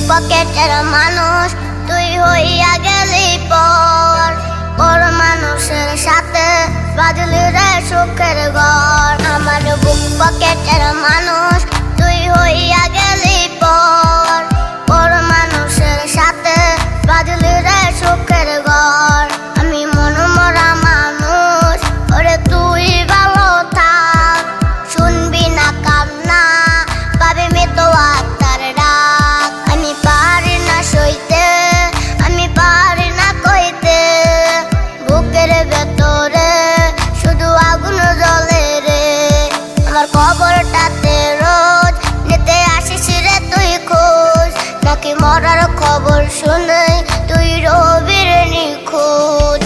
পকেটের মানুষ তুই হইয়া গেলি পর, পর মানুষের সাথে বাজলি রে সুখের ঘর। আমার বুক পকেটের মানুষ তুই হইয়া গেলি পর, পর মানুষের সাথে বাজলি রে সুখের ঘর। আমি মনমরা মানুষ, ওরে তুই ভালো থাক, শুনবি না কান্না পাবি মৃত আত্মার ডাক। আমি পারি না সইতে, আমি পারি না কইতে, বুকের ভেতরে শুধু আগুন জ্বলে রে। আমার খবরটাতে রোজ নিতে আসিস রে তুই খোঁজ, নাকি মরার খবর শুনে তুই রবি রে নিখোঁজ।